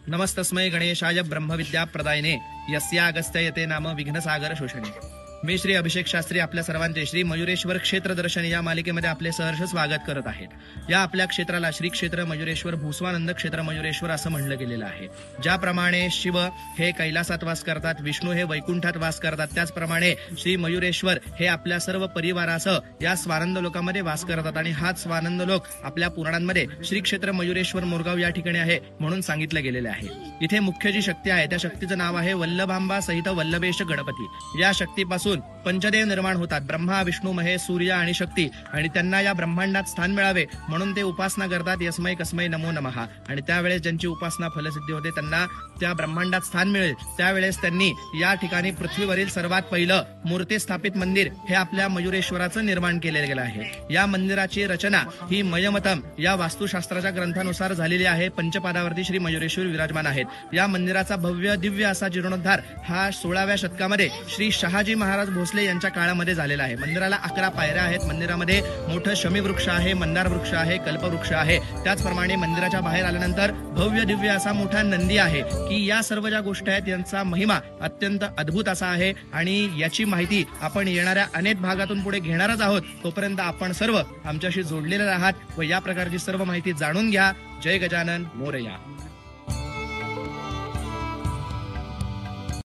नमस्तस्मै गणेशाय ब्रह्मविद्याप्रदायिने यस्यागस्त्य यते नाम विघ्नसागर शोषणे। मी श्री अभिषेक शास्त्री आपल्या सर्वांचे श्री मयुरेश्वर क्षेत्र दर्शन या मालिकेमध्ये आपले सहर्ष स्वागत करत आहेत। या आपल्या क्षेत्राला श्री क्षेत्र मयुरेश्वर भूस्वानंद क्षेत्र मयुरेश्वर असं म्हणलं गेलेलं आहे। ज्याप्रमाणे शिव हे कैलासात वास करतात, विष्णू हे वैकुंठात वास करतात, त्याचप्रमाणे श्री मयुरेश्वर हे आपल्या सर्व परिवारासह या स्वानंद लोकांमध्ये वास करतात आणि हाच स्वानंद लोक आपल्या पुराणांमध्ये श्री क्षेत्र मयुरेश्वर मोरगाव या ठिकाणी आहे म्हणून सांगितलं गेलेलं आहे। इथे मुख्य जी शक्ती आहे त्या शक्तीचं नाव आहे वल्लभांबा सहित वल्लभेश गणपती। या शक्तीपासून पंचदेव निर्माण होतात, ब्रह्मा विष्णू महेश सूर्य आणि शक्ती, आणि त्यांना या ब्रह्मांडात स्थान मिळावे म्हणून ते उपासना करतात यस्मै कस्मै नमो नमः। आणि त्यावेळेस ज्यांची उपासना फलसिद्धी होते त्यांना त्या ब्रह्मांडात स्थान मिळेल त्यावेळेस त्यांनी या ठिकाणी पृथ्वीवरील सर्वात पहिलं मूर्ती स्थापित मंदिर हे आपल्या मयुरेश्वराचं निर्माण केले गेलं आहे। या मंदिराची रचना ही मयमतम या वास्तुशास्त्राच्या ग्रंथानुसार झालेली आहे। पंचपादावरती श्री मयुरेश्वर विराजमान आहेत। या मंदिराचा भव्य दिव्य असा जीर्णोद्धार हा 16व्या शतकामध्ये श्री शहाजी महाराज भोसले यांच्या काळामध्ये झालेला आहे। मंदिराला 11 पायऱ्या आहेत। मंदिरामध्ये मोठं शमी वृक्ष आहे, मंदार वृक्ष आहे, कल्पवृक्ष आहे। त्याचप्रमाणे मंदिराच्या बाहेर आल्यानंतर भव्य दिव्य असा मोठा नंदी आहे की या सर्व ज्या गोष्टी आहेत यांचा महिमा अत्यंत अद्भुत असा आहे आणि याची माहिती आपण येणाऱ्या अनेक भागातून पुढे घेणारच आहोत। तोपर्यंत आपण सर्व आमच्याशी जोडलेले आहात व या प्रकारची सर्व माहिती जाणून घ्या। जय गजानन मोरया।